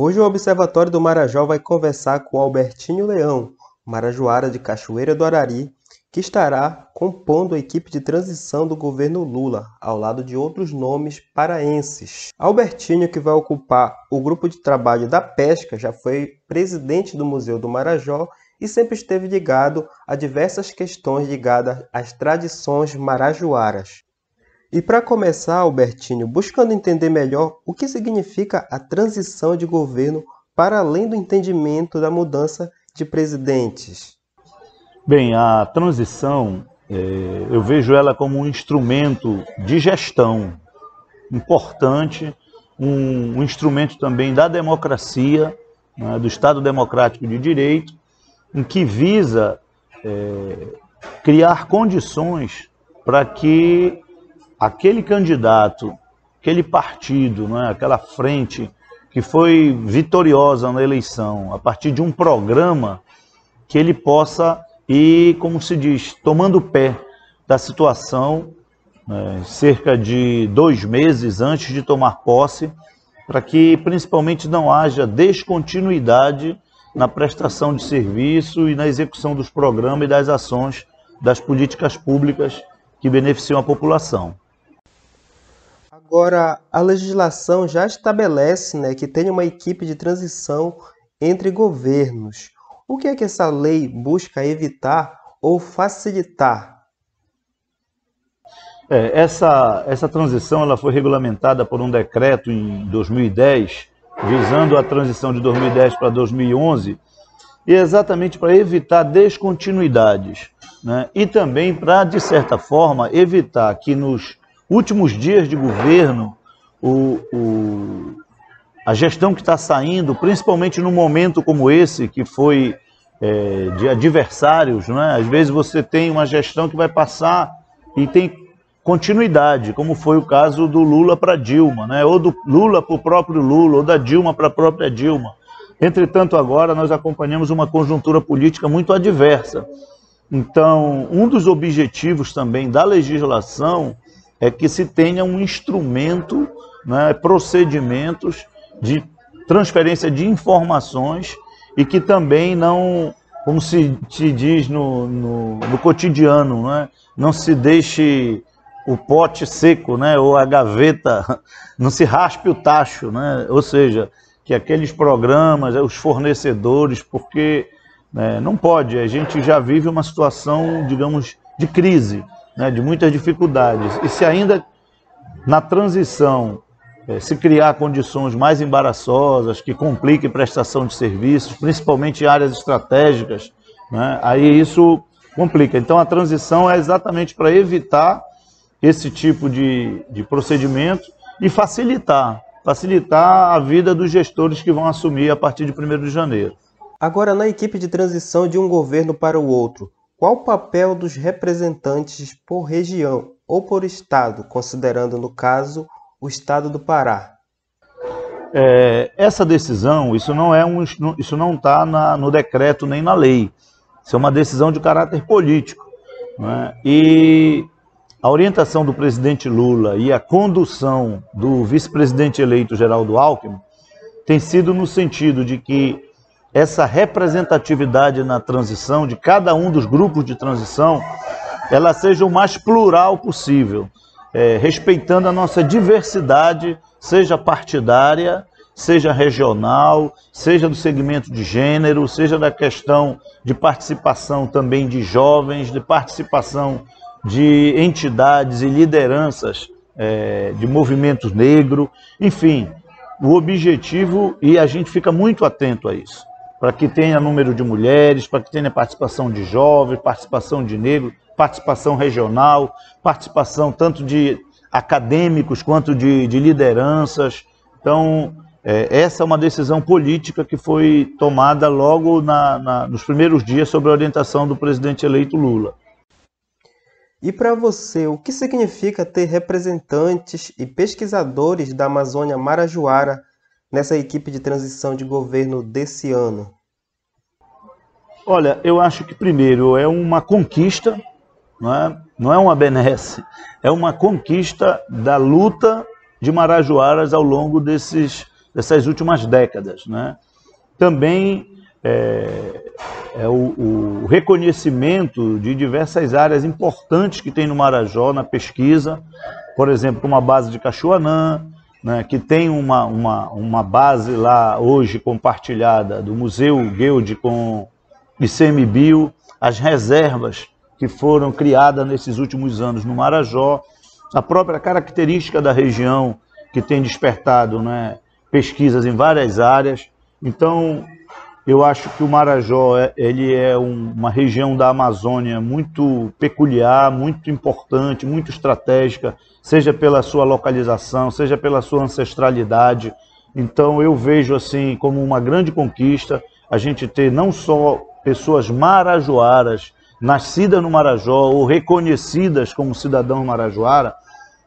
Hoje o Observatório do Marajó vai conversar com Albertinho Leão, marajoara de Cachoeira do Arari, que estará compondo a equipe de transição do governo Lula, ao lado de outros nomes paraenses. Albertinho, que vai ocupar o grupo de trabalho da pesca, já foi presidente do Museu do Marajó e sempre esteve ligado a diversas questões ligadas às tradições marajoaras. E para começar, Albertinho, buscando entender melhor o que significa a transição de governo para além do entendimento da mudança de presidentes. Bem, a transição, eu vejo ela como um instrumento de gestão importante, um instrumento também da democracia, né, do Estado Democrático de Direito, em que visa criar condições para que aquele candidato, aquele partido, né, aquela frente que foi vitoriosa na eleição, a partir de um programa, que ele possa ir, como se diz, tomando pé da situação, cerca de 2 meses antes de tomar posse, para que principalmente não haja descontinuidade na prestação de serviço e na execução dos programas e das ações das políticas públicas que beneficiam a população. Agora, a legislação já estabelece, que tem uma equipe de transição entre governos. O que é que essa lei busca evitar ou facilitar? Essa transição ela foi regulamentada por um decreto em 2010, visando a transição de 2010 para 2011, e exatamente para evitar descontinuidades, né? E também para, de certa forma, evitar que nos últimos dias de governo, a gestão que está saindo, principalmente num momento como esse, que foi de adversários, né? Às vezes você tem uma gestão que vai passar e tem continuidade, como foi o caso do Lula para Dilma, né? Ou do Lula para o próprio Lula, ou da Dilma para a própria Dilma. Entretanto, agora nós acompanhamos uma conjuntura política muito adversa. Então, um dos objetivos também da legislação é que se tenha um instrumento, né, procedimentos de transferência de informações e que também não, como se diz no cotidiano, né, não se deixe o pote seco, né, ou a gaveta, não se raspe o tacho, né, ou seja, que aqueles programas, os fornecedores, porque não pode, a gente já vive uma situação, digamos, de crise, né, de muitas dificuldades. E se ainda na transição se criar condições mais embaraçosas, que compliquem prestação de serviços, principalmente em áreas estratégicas, né, aí isso complica. Então a transição é exatamente para evitar esse tipo de procedimento e facilitar a vida dos gestores que vão assumir a partir de 1º de janeiro. Agora, na equipe de transição de um governo para o outro, qual o papel dos representantes por região ou por estado, considerando, no caso, o estado do Pará? Essa decisão, isso não está no decreto nem na lei. Isso é uma decisão de caráter político, né? E a orientação do presidente Lula e a condução do vice-presidente eleito Geraldo Alckmin tem sido no sentido de que essa representatividade na transição, de cada um dos grupos de transição, ela seja o mais plural possível, respeitando a nossa diversidade, seja partidária, seja regional, seja do segmento de gênero, seja da questão de participação também de jovens, de participação de entidades e lideranças de movimentos negros, enfim, o objetivo, e a gente fica muito atento a isso, para que tenha número de mulheres, para que tenha participação de jovens, participação de negros, participação regional, participação tanto de acadêmicos quanto de lideranças. Então, essa é uma decisão política que foi tomada logo nos primeiros dias sob a orientação do presidente eleito Lula. E para você, o que significa ter representantes e pesquisadores da Amazônia Marajoara nessa equipe de transição de governo desse ano? Olha, eu acho que primeiro é uma conquista, não é uma benesse, é uma conquista da luta de marajoaras ao longo desses dessas últimas décadas, né? Também o reconhecimento de diversas áreas importantes que tem no Marajó, na pesquisa, por exemplo, como a base de Cachoanã, né, que tem uma base lá hoje compartilhada do Museu Guild com ICMBio, as reservas que foram criadas nesses últimos anos no Marajó, a própria característica da região que tem despertado, né, pesquisas em várias áreas. Então, eu acho que o Marajó ele é uma região da Amazônia muito peculiar, muito importante, muito estratégica, seja pela sua localização, seja pela sua ancestralidade. Então eu vejo assim como uma grande conquista a gente ter não só pessoas marajoaras, nascidas no Marajó ou reconhecidas como cidadão marajoara,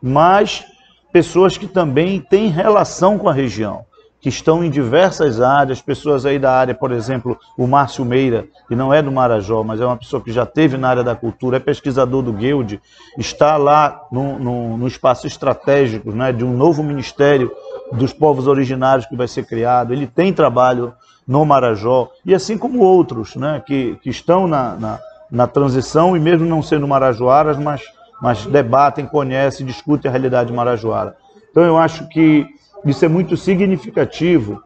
mas pessoas que também têm relação com a região, que estão em diversas áreas, pessoas aí da área, por exemplo, o Márcio Meira, que não é do Marajó, mas é uma pessoa que já esteve na área da cultura, é pesquisador do Guild, está lá no espaço estratégico, né, de um novo Ministério dos Povos Originários que vai ser criado, ele tem trabalho no Marajó, e assim como outros, né, que estão na transição, e mesmo não sendo marajoaras, mas debatem, conhecem, discutem a realidade marajoara. Então eu acho que isso é muito significativo,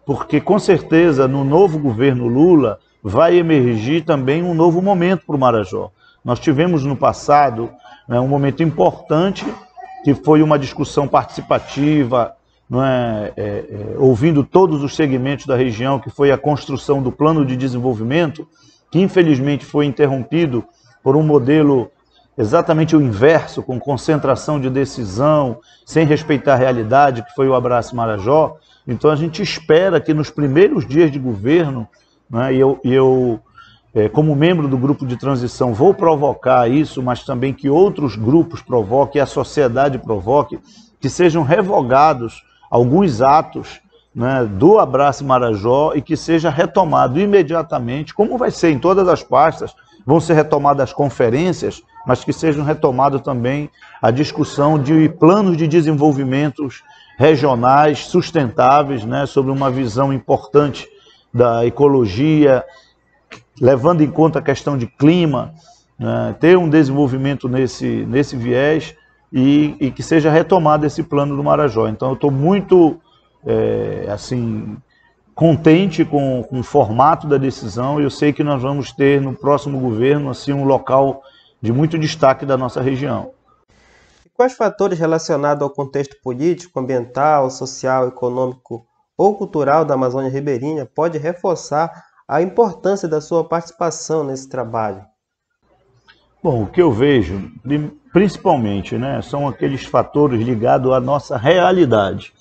porque com certeza no novo governo Lula vai emergir também um novo momento para o Marajó. Nós tivemos no passado, né, um momento importante, que foi uma discussão participativa, ouvindo todos os segmentos da região, que foi a construção do plano de desenvolvimento, que infelizmente foi interrompido por um modelo exatamente o inverso, com concentração de decisão, sem respeitar a realidade, que foi o Abrace Marajó. Então a gente espera que nos primeiros dias de governo, né, eu como membro do grupo de transição, vou provocar isso, mas também que outros grupos provoquem, a sociedade provoque, que sejam revogados alguns atos, né, do Abrace Marajó e que seja retomado imediatamente, como vai ser em todas as pastas, vão ser retomadas as conferências, mas que sejam retomadas também a discussão de planos de desenvolvimento regionais sustentáveis, né, sobre uma visão importante da ecologia, levando em conta a questão de clima, né, ter um desenvolvimento nesse viés e que seja retomado esse plano do Marajó. Então eu estou muito assim, contente com o formato da decisão, e eu sei que nós vamos ter no próximo governo assim, um local de muito destaque da nossa região. E quais fatores relacionados ao contexto político, ambiental, social, econômico ou cultural da Amazônia Ribeirinha pode reforçar a importância da sua participação nesse trabalho? Bom, o que eu vejo, principalmente, né, são aqueles fatores ligados à nossa realidade.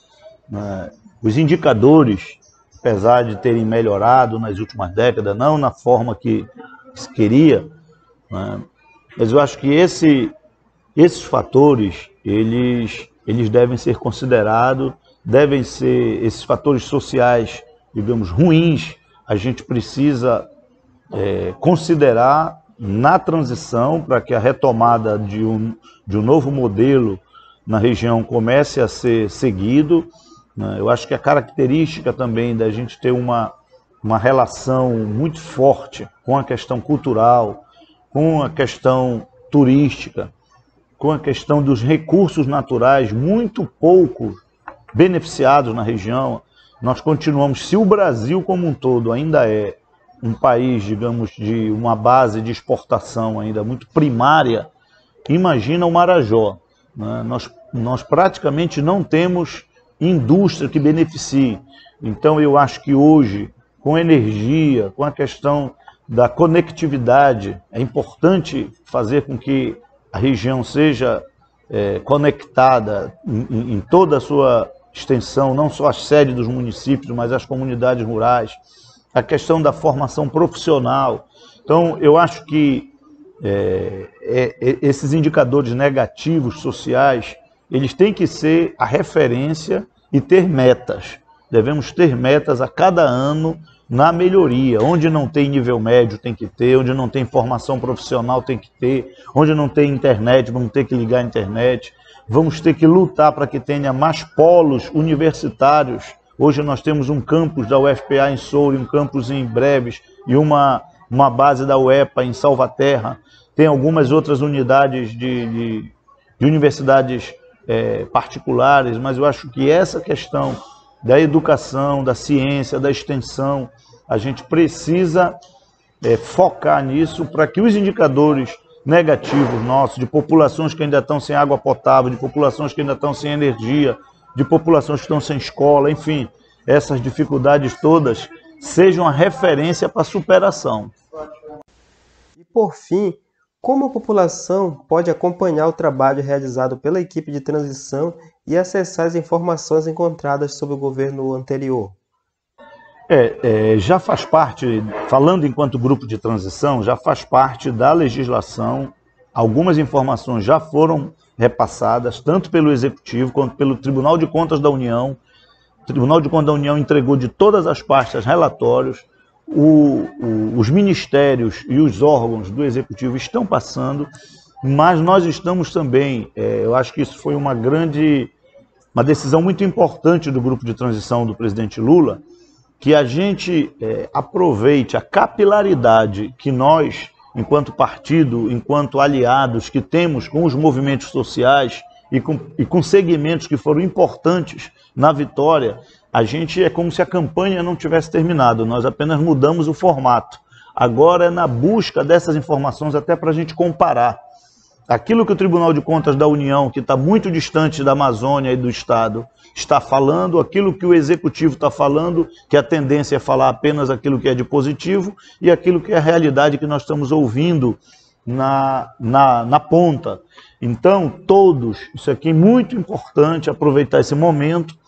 Os indicadores, apesar de terem melhorado nas últimas décadas, não na forma que se queria, né, mas eu acho que esses fatores, eles devem ser considerados, devem ser esses fatores sociais, digamos, ruins, a gente precisa considerar na transição para que a retomada de um novo modelo na região comece a ser seguido. Eu acho que a característica também da gente ter uma relação muito forte com a questão cultural, com a questão turística, com a questão dos recursos naturais muito pouco beneficiados na região. Nós continuamos, se o Brasil como um todo ainda é um país, digamos, de uma base de exportação ainda muito primária, imagina o Marajó, né? Nós praticamente não temos indústria que beneficie. Então eu acho que hoje, com energia, com a questão da conectividade, é importante fazer com que a região seja conectada em toda a sua extensão, não só as sedes dos municípios, mas as comunidades rurais, a questão da formação profissional. Então eu acho que esses indicadores negativos sociais, eles têm que ser a referência e ter metas. Devemos ter metas a cada ano na melhoria. Onde não tem nível médio tem que ter, onde não tem formação profissional tem que ter, onde não tem internet vamos ter que ligar a internet, vamos ter que lutar para que tenha mais polos universitários Hoje nós temos um campus da UFPA em Soure, um campus em Breves e uma base da UEPA em Salvaterra. Tem algumas outras unidades de universidades particulares, mas eu acho que essa questão da educação, da ciência, da extensão, a gente precisa focar nisso para que os indicadores negativos nossos, de populações que ainda estão sem água potável, de populações que ainda estão sem energia, de populações que estão sem escola, enfim, essas dificuldades todas sejam a referência para a superação. E por fim, como a população pode acompanhar o trabalho realizado pela equipe de transição e acessar as informações encontradas sobre o governo anterior? Já faz parte, falando enquanto grupo de transição, já faz parte da legislação, algumas informações já foram repassadas, tanto pelo Executivo quanto pelo Tribunal de Contas da União. O Tribunal de Contas da União entregou de todas as pastas relatórios, os ministérios e os órgãos do Executivo estão passando, mas nós estamos também, eu acho que isso foi uma decisão muito importante do grupo de transição do presidente Lula, que a gente aproveite a capilaridade que nós, enquanto partido, enquanto aliados que temos com os movimentos sociais e com segmentos que foram importantes na vitória, a gente é como se a campanha não tivesse terminado, nós apenas mudamos o formato. Agora é na busca dessas informações até para a gente comparar. Aquilo que o Tribunal de Contas da União, que está muito distante da Amazônia e do Estado, está falando, aquilo que o Executivo está falando, que a tendência é falar apenas aquilo que é de positivo e aquilo que é a realidade que nós estamos ouvindo na ponta. Então, todos, isso aqui é muito importante, aproveitar esse momento,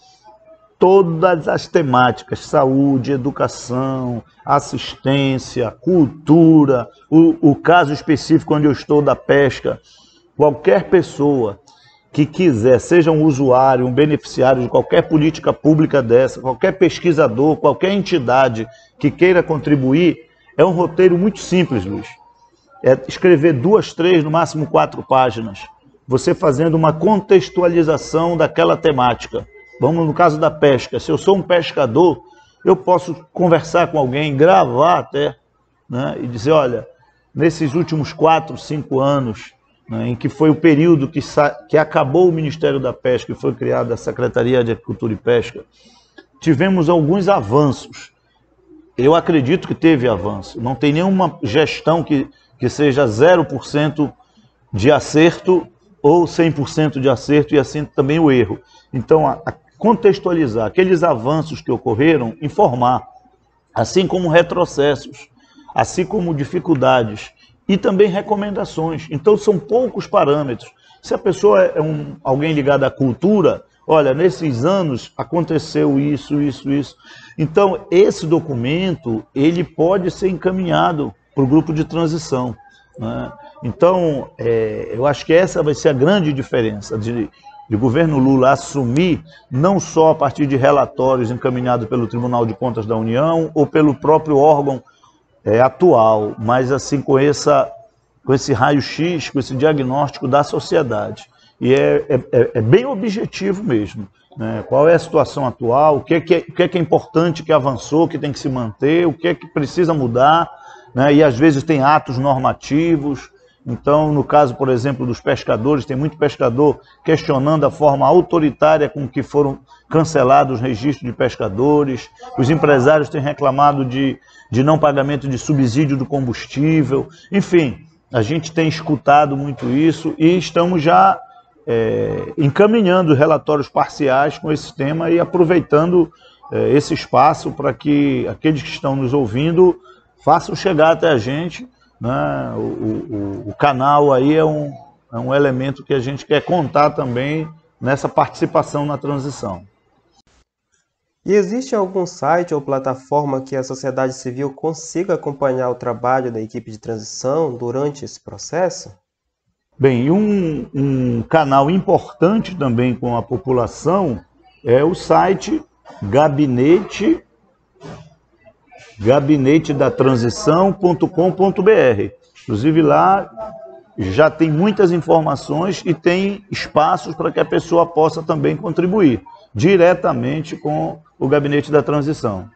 todas as temáticas, saúde, educação, assistência, cultura, o caso específico onde eu estou da pesca, qualquer pessoa que quiser, seja um usuário, um beneficiário de qualquer política pública dessa, qualquer pesquisador, qualquer entidade que queira contribuir, é um roteiro muito simples, Luiz. É escrever 2, 3, no máximo 4 páginas, você fazendo uma contextualização daquela temática. Vamos no caso da pesca, se eu sou um pescador, eu posso conversar com alguém, gravar até, né, e dizer, olha, nesses últimos 4, 5 anos, né, em que foi o período que acabou o Ministério da Pesca e foi criada a Secretaria de Agricultura e Pesca, tivemos alguns avanços. Eu acredito que teve avanço. Não tem nenhuma gestão que seja 0% de acerto ou 100% de acerto e assim também o erro. Então, contextualizar aqueles avanços que ocorreram, informar, assim como retrocessos, assim como dificuldades e também recomendações. Então, são poucos parâmetros. Se a pessoa é alguém ligado à cultura, olha, nesses anos aconteceu isso, isso, isso. Então, esse documento, ele pode ser encaminhado para o grupo de transição, né? Então, eu acho que essa vai ser a grande diferença de governo Lula assumir, não só a partir de relatórios encaminhados pelo Tribunal de Contas da União ou pelo próprio órgão atual, mas assim com esse raio-x, com esse diagnóstico da sociedade. E é bem objetivo mesmo, né? Qual é a situação atual, o que é importante que avançou, que tem que se manter, o que é que precisa mudar, né? E às vezes tem atos normativos. Então, no caso, por exemplo, dos pescadores, tem muito pescador questionando a forma autoritária com que foram cancelados os registros de pescadores. Os empresários têm reclamado de não pagamento de subsídio do combustível. Enfim, a gente tem escutado muito isso e estamos já encaminhando relatórios parciais com esse tema e aproveitando esse espaço para que aqueles que estão nos ouvindo façam chegar até a gente, né? O canal aí é um elemento que a gente quer contar também nessa participação na transição. E existe algum site ou plataforma que a sociedade civil consiga acompanhar o trabalho da equipe de transição durante esse processo? Bem, um canal importante também com a população é o site gabinetedatransição.com.br. Inclusive lá já tem muitas informações e tem espaços para que a pessoa possa também contribuir diretamente com o gabinete da transição.